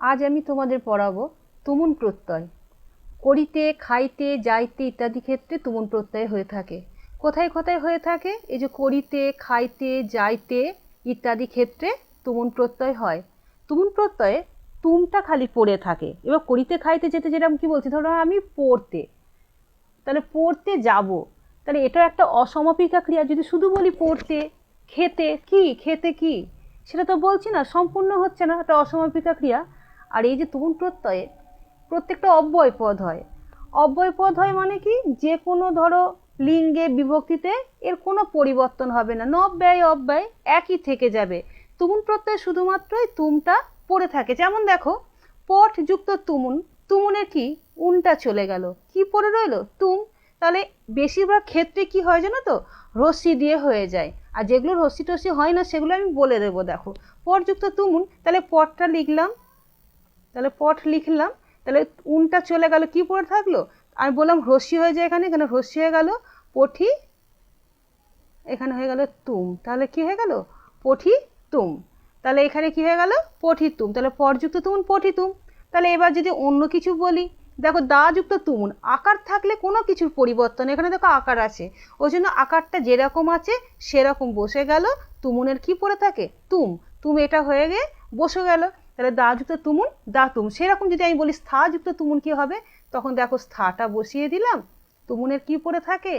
আজ আমি তোমাদের পড়াবো তুমুন প্রত্যয়। করিতে, খাইতে, যাইতে ইত্যাদি ক্ষেত্রে তুমুন প্রত্যয় হয়ে থাকে। কোথায় কোথায় হয়ে থাকে? এই যে করিতে, খাইতে, যাইতে ইত্যাদি ক্ষেত্রে তুমুন প্রত্যয় হয়। তুমুন প্রত্যয়ে তুমটা খালি পড়ে থাকে। এবার করিতে, খাইতে, যেতে যেরকম কি বলছি, ধরো আমি পড়তে, তাহলে পড়তে যাব, তাহলে এটা একটা অসমাপিকা ক্রিয়া। যদি শুধু বলি পড়তে, খেতে কি, খেতে কি, সেটা তো বলছি না, সম্পূর্ণ হচ্ছে না, একটা অসমাপিকা ক্রিয়া। আর এই যে তুমুন প্রত্যয়ে প্রত্যেকটা অব্যয় পদ হয়। অব্যয় পদ হয় মানে কি, যে কোনো ধরো লিঙ্গে বিভক্তিতে এর কোনো পরিবর্তন হবে না, নব ব্যয় অব্যয় একই থেকে যাবে। তুমুন প্রত্যয় শুধুমাত্রই তুমটা পড়ে থাকে। যেমন দেখো, পট যুক্ত তুমুন, তুমুনের কি উনটা চলে গেল, কি পড়ে রইল? তুম। তাহলে বেশিরভাগ ক্ষেত্রে কি হয় জানো তো, রশ্মি দিয়ে হয়ে যায়। আর যেগুলো রশ্মি টশ্মি হয় না সেগুলো আমি বলে দেবো। দেখো, পট যুক্ত তুমুন, তাহলে পটটা লিখলাম, তাহলে পট লিখলাম, তাহলে উনটা চলে গেল, কি পড়ে থাকলো? আর বললাম রশ্মি হয়ে যায়, এখানে এখানে রশ্মি হয়ে গেল, পঠি, এখানে হয়ে গেল তুম, তাহলে কি হয়ে গেল? পঠি তুম। তাহলে এখানে কি হয়ে গেল? পঠি তুম। তাহলে পরযুক্ত তুমুন পঠি তুম। তাহলে এবার যদি অন্য কিছু বলি, দেখো দা যুক্ত তুমুন, আকার থাকলে কোনো কিছুর পরিবর্তন, এখানে দেখো আকার আছে, ওই জন্য আকারটা যেরকম আছে সেরকম বসে গেল। তুমুনের কি পড়ে থাকে? তুম। তুম এটা হয়ে গিয়ে বসে গেল। তাহলে দা যুক্ত তুমুন দা তুম। সেরকম যদি আমি বলি স্থা যুক্ত তুমুন কি হবে, তখন দেখো স্থাটা বসিয়ে দিলাম, তুমুনের কি পড়ে থাকে?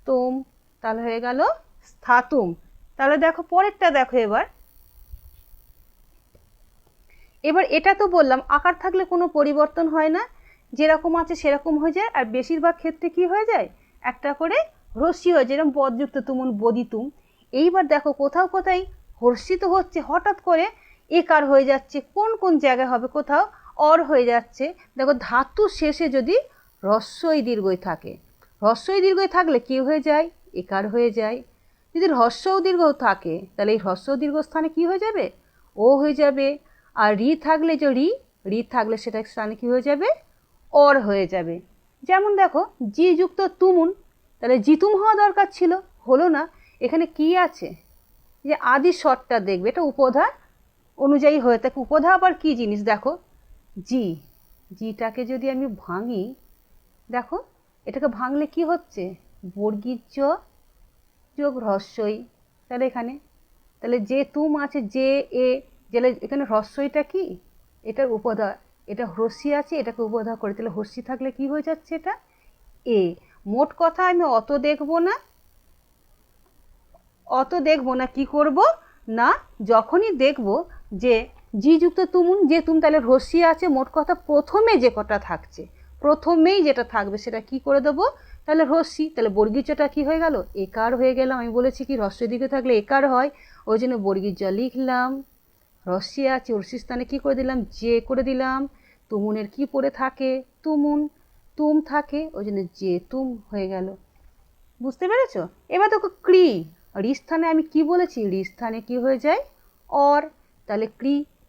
তুম। তাহলে হয়ে গেল স্থাতুম। তাহলে দেখো পরেরটা দেখো, এবার এবার এটা তো বললাম আকার থাকলে কোনো পরিবর্তন হয় না, যেরকম আছে সেরকম হয়ে যায়। আর বেশিরভাগ ক্ষেত্রে কি হয়ে যায়, একটা করে হ্রস্বী হয়ে যায়, যেরকম বদযুক্ত তুমুন বদিতুম। এইবার দেখো কোথাও কোথায় হর্ষি তো হচ্ছে, হঠাৎ করে একার হয়ে যাচ্ছে, কোন কোন জায়গায় হবে, কোথাও অর হয়ে যাচ্ছে। দেখো ধাতু শেষে যদি হ্রস্বই দীর্ঘই থাকে, হ্রস্বই দীর্ঘই থাকলে কি হয়ে যায়? একার হয়ে যায়। যদি হ্রস্ব দীর্ঘ থাকে তাহলে এই হ্রস্ব দীর্ঘ স্থানে কি হয়ে যাবে? ও হয়ে যাবে। আর রি থাকলে, যে রি থাকলে সেটা স্থানে কি হয়ে যাবে? অর হয়ে যাবে। যেমন দেখো জি যুক্ত তুমুন, তাহলে জিতুম হওয়া দরকার ছিল, হলো না। এখানে কি আছে, যে আদি স্বরটা দেখবে, এটা উপধা অনুযায়ী হয়ে থাকে। উপধা আবার কি জিনিস দেখো, জি, জিটাকে যদি আমি ভাঙি, দেখো এটাকে ভাঙলে কি হচ্ছে? বর্গীর জ যোগ হ্রস্বই। তাহলে এখানে, তাহলে যে তুম আছে, যে এ, জেলে এখানে হ্রস্বইটা কি, এটার উপধা, এটা হ্রস্বী আছে, এটাকে উপধা করে, তাহলে হ্রস্বী থাকলে কি হয়ে যাচ্ছে? এটা এ। মোট কথা আমি অত দেখবো না, অত দেখবো না, কি করব না, যখনই দেখব যে জি যুক্ত তুমুন, যে তুম, তাহলে হ্রস্বী আছে, মোট কথা প্রথমে যে কটা থাকছে, প্রথমেই যেটা থাকবে সেটা কি করে দেবো? তাহলে হ্রস্বী। তাহলে বর্গীজটা কি হয়ে গেল? একার হয়ে গেলাম। আমি বলেছি কি হ্রস্বের দিকে থাকলে একার হয়, ওই জন্য বর্গীজ লিখলাম। হ্রস্বী আছে, হ্রস্বীর স্থানে কি করে দিলাম? যে করে দিলাম। তুমুনের কি পড়ে থাকে? তুমুন। তুম থাকে, ওই জন্য যে তুম হয়ে গেল। বুঝতে পেরেছো? এবার দেখো ক্রি, রি স্থানে আমি কি বলেছি? রি স্থানে কি হয়ে যায়? অর। তাহলে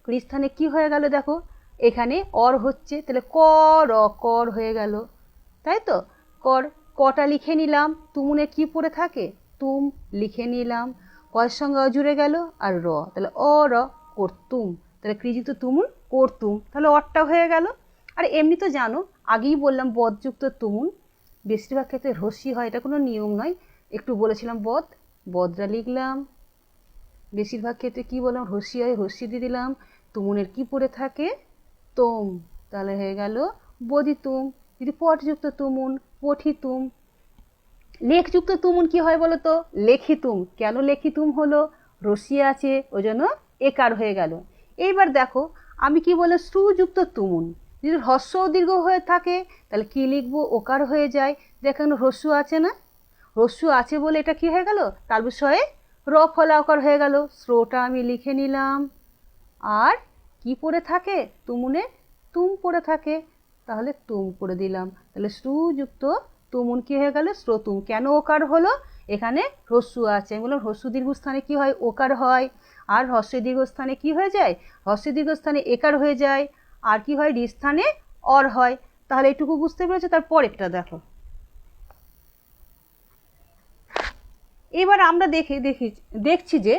ক্রি স্থানে কি হয়ে গেল? দেখো এখানে অর হচ্ছে, তাহলে কর, কর হয়ে গেল, তাই তো? কর, কটা লিখে নিলাম, তুমুনে কি পড়ে থাকে? তুম লিখে নিলাম, কয়ের সঙ্গে জুড়ে গেল আর র, তাহলে অ র, করতুম। তাহলে ক্রিযুক্ত তুমুন করতুম, তাহলে অরটা হয়ে গেল। আর এমনি তো জানো, আগেই বললাম বদযুক্ত তুমুন বেশিরভাগ ক্ষেত্রে হ্রস্বী হয়, এটা কোনো নিয়ম নয়, একটু বলেছিলাম বদ, বদটা লিখলাম। বেশিরভাগ ক্ষেত্রে কি বললাম, হ্রস্বী হয়, হ্রস্বী দিয়ে দিলাম। তুমুনের কি পড়ে থাকে? তোম। তাহলে হয়ে গেল বদিতুম। যদি পটযুক্ত তুমুন, পঠিতুম। লেখযুক্ত তুমুন কি হয় বলো তো? লেখিতুম। কেন লেখিতুম হলো? রসিয়ে আছে, ওই জন্য একার হয়ে গেল। এইবার দেখো আমি কি বলে, শ্রুযুক্ত তুমুন, যদি হ্রস্ব দীর্ঘ হয়ে থাকে তাহলে কি লিখবো? ওকার হয়ে যায়। দেখেন হ্রস্ব আছে না, হ্রস্ব আছে বলে এটা কি হয়ে গেল? তার বিষয়ে র ফলা ওকার হয়ে গেল। শ্রোটা আমি লিখে নিলাম। আর কি পড়ে থাকে? তুমুনে তুম পড়ে থাকে, তাহলে তুম করে দিলাম। তাহলে শ্রুযুক্ত তুমুন কি হয়ে গেল? শ্রোতুম। কেন ওকার হলো? এখানে হ্রস্ব আছে, আমি বললাম হ্রস্ব দীর্ঘ স্থানে কি হয়? ওকার হয়। আর হ্রস্ব দীর্ঘ স্থানে কি হয়ে যায়? হ্রস্ব দীর্ঘ স্থানে একার হয়ে যায়। আর কি হয়? রি স্থানে অর হয়। তাহলে এটুকু বুঝতে পেরেছো? তার পরেরটা দেখো। এবার আমরা দেখছি যে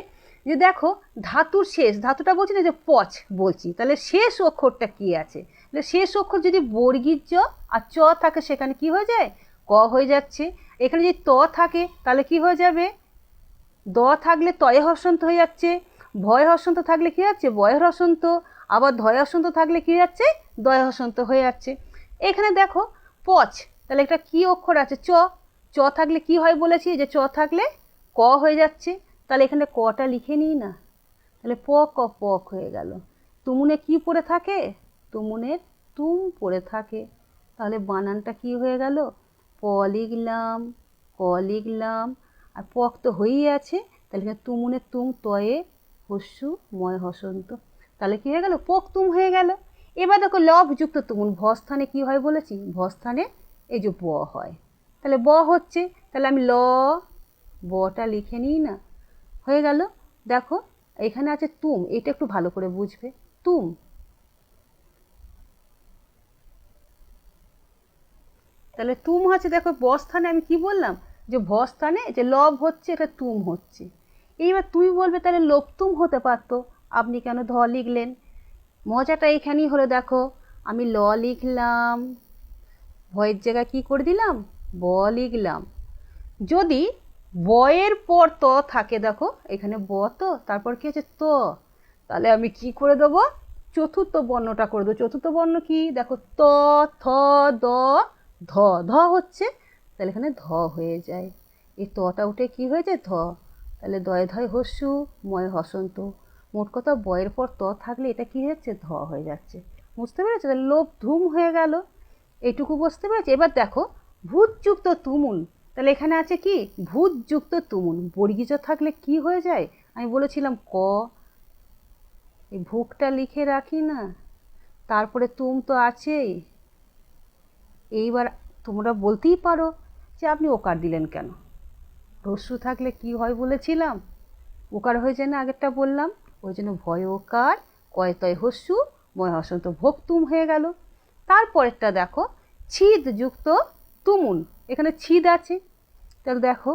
যে দেখো ধাতুর শেষ, ধাতুটা বলছি না যে পচ বলছি, তাহলে শেষ অক্ষরটা কি আছে, তাহলে শেষ অক্ষর যদি বর্গীর জ আর চ থাকে সেখানে কি হয়ে যায়, ক হয়ে যাচ্ছে। এখানে যদি ত থাকে তাহলে কি হয়ে যাবে, দ থাকলে তয়ে হর্ষন্ত হয়ে যাচ্ছে, ভয় হর্ষন্ত থাকলে কি যাচ্ছে, বয়ের হর্ষন্ত, আবার ধয় হর্ষন্ত থাকলে কি যাচ্ছে, দয় হর্ষন্ত হয়ে যাচ্ছে। এখানে দেখো পচ, তাহলে একটা কি অক্ষর আছে, চ, চ থাকলে কি হয় বলেছি, যে চ থাকলে ক হয়ে যাচ্ছে, তাহলে এখানে কটা লিখে নিই না, তাহলে প ক পক হয়ে গেল। তুমুনে কি পড়ে থাকে, তুমুনের তুম পড়ে থাকে, তাহলে বানানটা কি হয়ে গেল, প লিখলাম, ক লিখলাম, আর পক তো হয়েই আছে, তাহলে এখানে তুমুনের তুম, তয়ে হস্যু, ময় হসন্ত, তাহলে কি হয়ে গেল, পক তুম হয়ে গেল। এবার দেখো লভযুক্ত তুমুন, ভ স্থানে কি হয় বলেছি, ভ স্থানে এই যে ব হয়, তাহলে ব হচ্ছে, তাহলে আমি ল বটা লিখে নিই না, হয়ে গেল। দেখো এখানে আছে তুম, এটা একটু ভালো করে বুঝবে, তুম, তাহলে তুম হচ্ছে, দেখো ব স্থানে আমি কি বললাম, যে ভ স্থানে যে লভ হচ্ছে এটা তুম হচ্ছে। এইবার তুমি বলবে তাহলে লোভ তুম হতে পারতো, আপনি কেন ধ লিখলেন, মজাটা এখানেই হলো, দেখো আমি ল লিখলাম, ভয়ের জায়গায় কি করে দিলাম, ব লিখলাম, যদি বয়ের পর ত থাকে, দেখো এখানে ব তো তারপর কি আছে ত, তাহলে আমি কি করে দেবো, চতুর্থ বর্ণটা করে দেবো। চতুর্থ বর্ণ কি, দেখো ত, থ, দ, ধ, ধ হচ্ছে, তাহলে এখানে ধ হয়ে যায়, এই তটা উঠে কি হয়ে যায় ধ, তাহলে দয়ে ধয় হস্যু, ময় হসন্ত, মোট কথা বয়ের পর ত থাকলে এটা কি হচ্ছে, ধ হয়ে যাচ্ছে। বুঝতে পেরেছো, তাহলে লোভ ধুম হয়ে গেল, এইটুকু বুঝতে পেরেছি। এবার দেখো ভূতযুক্ত তুমুল, তাহলে এখানে আছে কি, ভূতযুক্ত তুমুল, বর্গীজ থাকলে কি হয়ে যায়, আমি বলেছিলাম ক, এই ভুকটা লিখে রাখি না, তারপরে তুম তো আছেই। এইবার তোমরা বলতেই পারো যে আপনি ওকার দিলেন কেন, হস্যু থাকলে কি হয় বলেছিলাম, ওকার হয়ে যায় না, আগেরটা বললাম, ওই জন্য ভয় ওকার, কয় তয় হস্যু, ময় হসন্ত, ভোগ তুম হয়ে গেল। তারপরেরটা দেখো ছিদ যুক্ত তুমুন, এখানে ছিদ আছে, তাহলে দেখো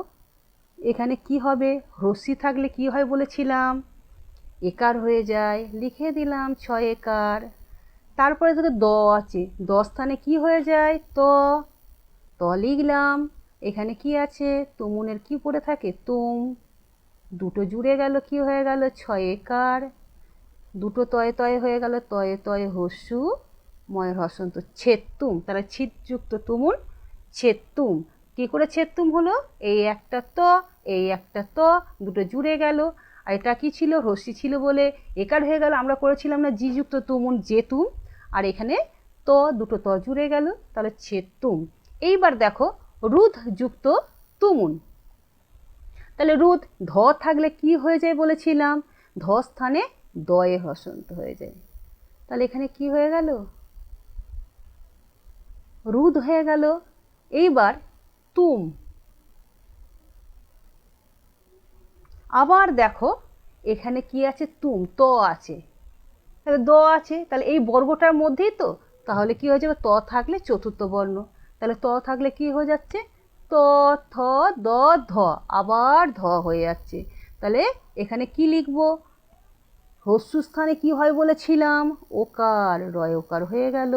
এখানে কি হবে, হ্রস্যি থাকলে কি হয় বলেছিলাম, একার হয়ে যায়, লিখে দিলাম 6 একার। তারপরে দেখো দ আছে, দ স্থানে কি হয়ে যায়, ত, ত লিখলাম, এখানে কি আছে, তুমুনের কি পড়ে থাকে, তুম, দুটো জুড়ে গেল, কি হয়ে গেল 6 একার, দুটো তয়ে তয়ে হয়ে গেল, তয়ে তয়ে হস্যু, ময়ের হসন্ত, ছেত্তুম, তাহলে ছিদযুক্ত তুমুল ছেত্তুম, কী করে ছেত্তুম হলো, এই একটা ত, এই একটা ত, দুটো জুড়ে গেল, আর এটা কি ছিল, হস্যি ছিল বলে একার হয়ে গেল, আমরা করেছিলাম না জিযুক্ত তুমুন জেতুম, আর এখানে ত, দুটো ত জুড়ে গেল, তাহলে ছেত্তুম। এইবার দেখো রুধযুক্ত তুমুন, তাহলে রুদ ধ থাকলে কি হয়ে যায় বলেছিলাম, ধ স্থানে দয়ে হসন্ত হয়ে যায়, তাহলে এখানে কি হয়ে গেল, রুদ হয়ে গেল। এইবার তুম, আবার দেখো এখানে কি আছে, তুম, ত আছে, তাহলে দ আছে, তাহলে এই বর্গটার মধ্যেই তো, তাহলে কি হয়ে যাবে, ত থাকলে চতুর্থ বর্ণ, তাহলে ত থাকলে কি হয়ে যাচ্ছে, ত, থ, দ, ধ, আবার ধ হয়ে যাচ্ছে, তাহলে এখানে কি লিখবো, হস্যু স্থানে কি হয় বলেছিলাম, ওকার, রয় ওকার হয়ে গেল,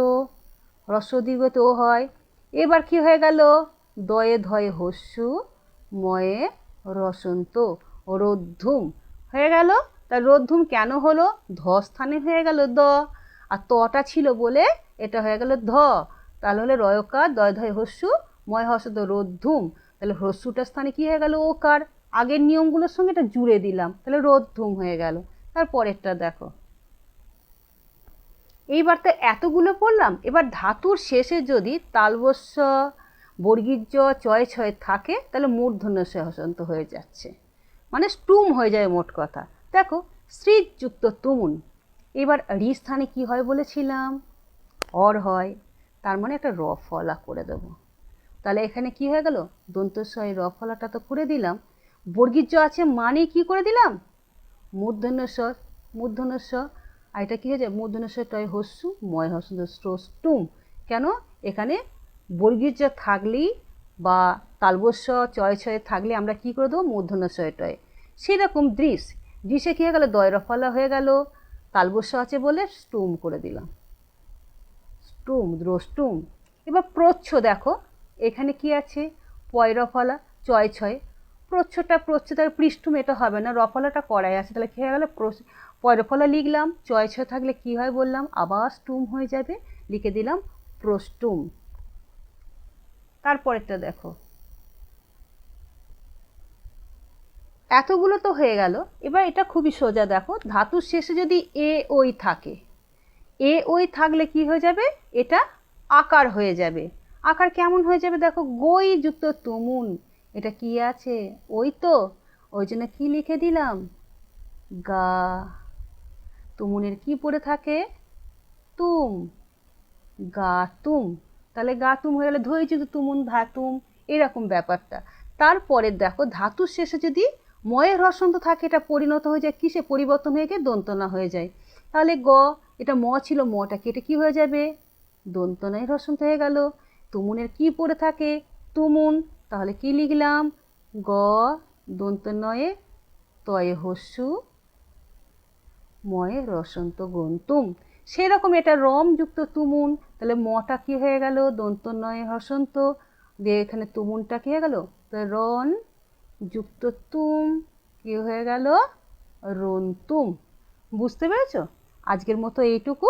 হ্রস্ব দীর্ঘতে ও হয়। এবার কি হয়ে গেল, দয়ে ধয়ে হস্যু, ময়ে রসন্ত, রোদ্ধুম হয়ে গেল। তা রোদ্ধুম কেন হলো, ধ স্থানে হয়ে গেল দ, আর তটা ছিল বলে এটা হয়ে গেল ধ, তাহলে হলে রয়কার, দয় ধয় হস্যু, ময় হসন্ত, রোদ্ধুম, তাহলে হস্যুটার স্থানে কি হয়ে গেল ওকার, আগের নিয়মগুলোর সঙ্গে এটা জুড়ে দিলাম, তাহলে রোদ্ধুম হয়ে গেল। তারপরেরটা দেখো, এইবার তো এতগুলো পড়লাম, এবার ধাতুর শেষে যদি তালবস্য, বর্গীর জ, চয় ছয় থাকে, তাহলে মূর্ধন্য ষ হসন্ত হয়ে যাচ্ছে, মানে স্টুম হয়ে যায় মোট কথা। দেখো শ্রীযুক্ত তুমুন, এবার রি স্থানে কি হয় বলেছিলাম, অর হয়, তার মানে একটা র ফলা করে দেবো, তাহলে এখানে কি হয়ে গেল, দন্তস্বয় র ফলাটা তো করে দিলাম, বর্গীর জ আছে মানে কি করে দিলাম, মূর্ধন্য স, মূর্ধন্য স, আর এটা কী হয়ে যায়, মূর্ধন্য স টয় হস্যু, ময় হসন্ত, স্টুম, কেন এখানে বর্গীর জ থাকলেই বা তালবস্য চয় ছয়ে থাকলে আমরা কি করে দেবো, মূর্ধন্য স টয়। সেরকম দৃশ, জিসে কী হয়ে গেল, দয় রফলা হয়ে গেল, তালবস্য আছে বলে স্টুম করে দিলাম, স্টুম, দ্রষ্টুম। এবার প্রচ্ছ দেখো, এখানে কি আছে, পয় রফলা, চয় ছয়, প্রচ্ছ তার পৃষ্ঠুম, এটা হবে না, রফলাটা কড়াই আছে, তাহলে কী হয়ে গেল, পয় রফলা লিখলাম, চয় ছয় থাকলে কি হয় বললাম, আবার স্টুম হয়ে যাবে, লিখে দিলাম প্রস্টুম। তারপরেরটা দেখো, এতগুলো তো হয়ে গেল। এবার এটা খুবই সোজা, দেখো ধাতুর শেষে যদি এ ওই থাকে, এ ওই থাকলে কি হয়ে যাবে, এটা আকার হয়ে যাবে। আকার কেমন হয়ে যাবে দেখো, গই যুক্ত তুমুন, এটা কি আছে, ওই তো, ওই জন্য কি লিখে দিলাম, গা। তুমুনের কি পড়ে থাকে, তুম, গা তুম, তাহলে গা তুম হয়ে গেলে ধৈ যুক্ত তুমুন ধাতুম, এরকম ব্যাপারটা। তারপরে দেখো ধাতুর শেষে যদি ময়ের হর্ষন্ত থাকে, এটা পরিণত হয়ে যায় কিসে, পরিবর্তন হয়ে গিয়ে দন্তনা হয়ে যায়। তাহলে গ, এটা ম ছিল, মটা কেটে কি হয়ে যাবে, দন্তনায় হর্ষন্ত হয়ে গেল। তুমুনের কি পড়ে থাকে, তুমুন, তাহলে কি লিখলাম, গ দন্তনয়ে তয়ে হস্যু ময়ে রসন্ত গন্তুম। সেরকম এটা রম যুক্ত তুমুন, তাহলে মটা কি হয়ে গেল, দন্তনয়ে হসন্ত, দিয়ে এখানে তুমুনটা কি হয়ে গেল, রন যুক্ত তুম, কি হয়ে গেল, রন্তুম। বুঝতে পেরেছ? আজকের মতো এইটুকু।